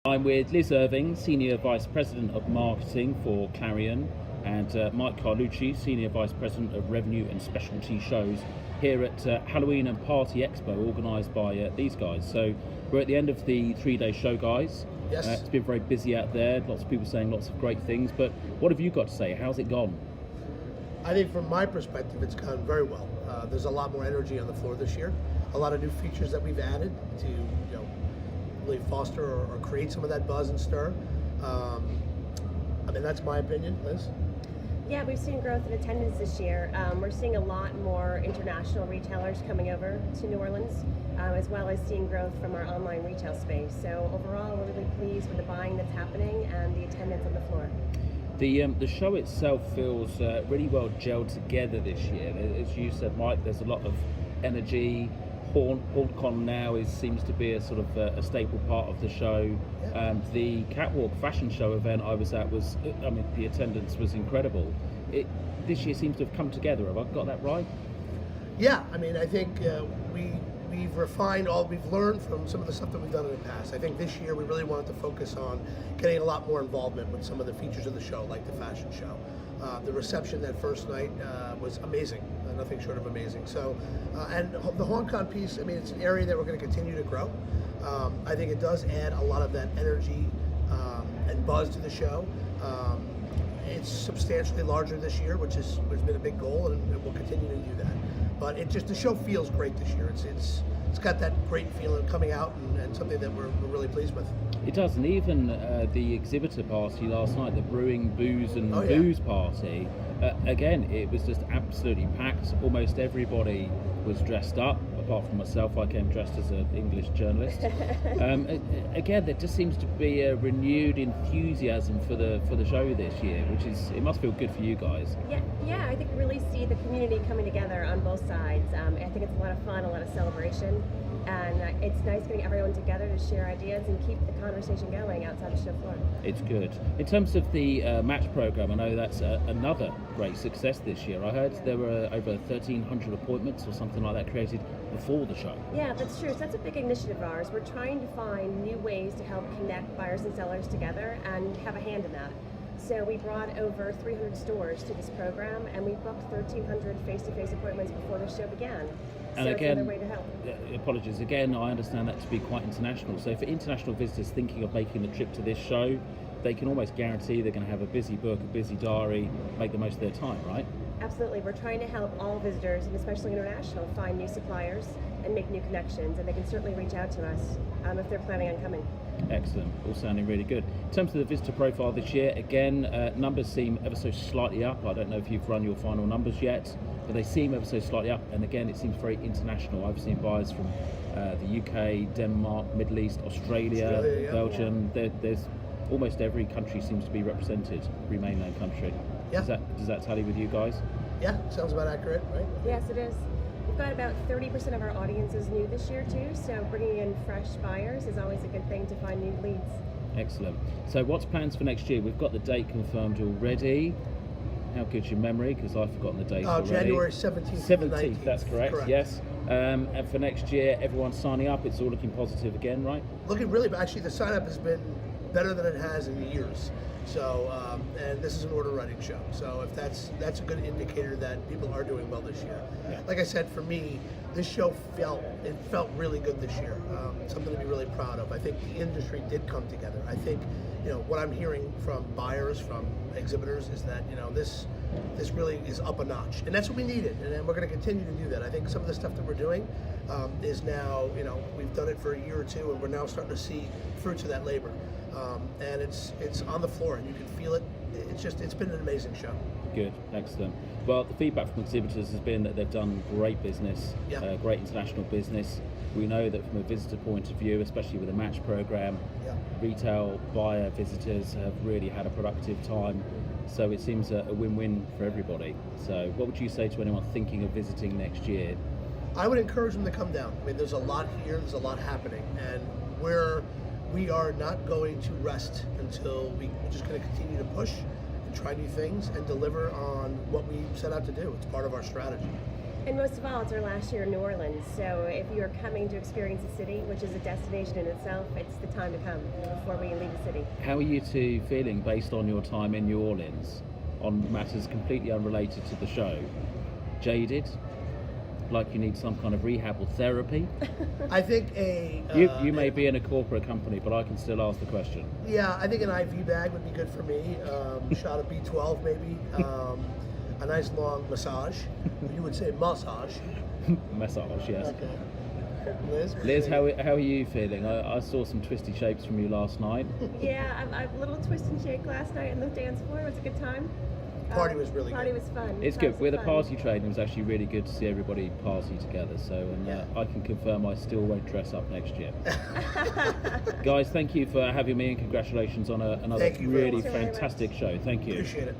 I'm with Liz Irving, Senior Vice President of Marketing for Clarion, and Mike Carlucci, Senior Vice President of Revenue and Specialty Shows here at Halloween and Party Expo, organised by these guys. So we're at the end of the 3-day show, guys. Yes. It's been very busy out there, lots of people saying lots of great things, but what have you got to say? How's it gone? I think from my perspective, it's gone very well. There's a lot more energy on the floor this year. A lot of new features that we've added to, really foster or create some of that buzz and stir. I mean, that's my opinion, Liz. Yeah, we've seen growth in attendance this year. We're seeing a lot more international retailers coming over to New Orleans, as well as seeing growth from our online retail space. So overall, we're really pleased with the buying that's happening and the attendance on the floor. The show itself feels really well gelled together this year. As you said, Mike, there's a lot of energy. HauntCon now seems to be a sort of a staple part of the show. The Catwalk fashion show event I was at the attendance was incredible. This year seems to have come together. Have I got that right? Yeah, I mean, I think we've refined we've learned from some of the stuff that we've done in the past. I think this year we really wanted to focus on getting a lot more involvement with some of the features of the show, like the fashion show. The reception that first night was amazing, nothing short of amazing. So, and the HauntCon piece, I mean, it's an area that we're going to continue to grow. I think it does add a lot of that energy and buzz to the show. It's substantially larger this year, which has been a big goal, and we'll continue to do that. But the show feels great this year. It's got that great feeling coming out, and something that we're really pleased with. It does, and even the exhibitor party last night, the Brewing Booze and Booze party, again, it was just absolutely packed. Almost everybody was dressed up, apart from myself. I came dressed as an English journalist. Again, there just seems to be a renewed enthusiasm for the show this year, it must feel good for you guys. Yeah, I think we really see the community coming together on both sides. I think it's a lot of fun, a lot of celebration. And it's nice getting everyone together to share ideas and keep the conversation going outside the show floor. It's good. In terms of the match program, I know that's another great success this year. I heard there were over 1,300 appointments or something like that created before the show. Yeah, that's true. So that's a big initiative of ours. We're trying to find new ways to help connect buyers and sellers together and have a hand in that. So we brought over 300 stores to this program, and we booked 1,300 face-to-face appointments before the show began. And so again, it's another way to help. Apologies again, I understand that to be quite international. So for international visitors thinking of making the trip to this show, they can almost guarantee they're going to have a busy book, a busy diary, make the most of their time, right? Absolutely. We're trying to help all visitors, and especially international, find new suppliers and make new connections. And they can certainly reach out to us if they're planning on coming. Excellent. All sounding really good. In terms of the visitor profile this year, again, numbers seem ever so slightly up. I don't know if you've run your final numbers yet, but they seem ever so slightly up. And again, it seems very international. I've seen buyers from the UK, Denmark, Middle East, Australia, Belgium. There's almost every country seems to be represented, every mainland country. Yeah. Does that tally with you guys? Yeah, sounds about accurate, right? Yes, it is. We've got about 30% of our audience is new this year too, so bringing in fresh buyers is always a good thing to find new leads. Excellent. So what's plans for next year? We've got the date confirmed already. How good's your memory? Because I've forgotten the date already. January 17th. 17th, that's correct. Yes. And for next year, everyone's signing up. It's all looking positive again, right? Looking really, but actually the sign-up has been better than it has in years. So, and this is an order running show. So if that's a good indicator that people are doing well this year. Yeah. Like I said, for me, this show felt really good this year. Something to be really proud of. I think the industry did come together. I think, what I'm hearing from buyers, from exhibitors, is that, this really is up a notch. And that's what we needed. And we're going to continue to do that. I think some of the stuff that we're doing is now, we've done it for a year or two, and we're now starting to see fruits of that labor. And it's on the floor, and you can feel it. It's been an amazing show. Good, excellent. Well, the feedback from exhibitors has been that they've done great business, great international business. We know that from a visitor point of view, especially with a match program, retail buyer visitors have really had a productive time. So it seems a win-win for everybody. So what would you say to anyone thinking of visiting next year? I would encourage them to come down. I mean, there's a lot here, there's a lot happening, and we are not going to rest until we're just going to continue to push and try new things and deliver on what we set out to do. It's part of our strategy. And most of all, it's our last year in New Orleans, so if you're coming to experience the city, which is a destination in itself, it's the time to come before we leave the city. How are you two feeling based on your time in New Orleans on matters completely unrelated to the show? Jaded? Like you need some kind of rehab or therapy? I think You may be in a corporate company, but I can still ask the question. Yeah, I think an IV bag would be good for me. Shot of B12 maybe. A nice long massage. You would say massage. Massage, yes. Okay. Liz, how are you feeling? I saw some twisty shapes from you last night. Yeah, I a little twist and shake last night on the dance floor. It was a good time. Party was really Party good. was fun. It's Lots good. of With a fun. party train, it was actually really good to see everybody party together. So, and I can confirm I still won't dress up next year. Guys, thank you for having me and congratulations on another Thank you very really much. fantastic show. Thank you. Appreciate it.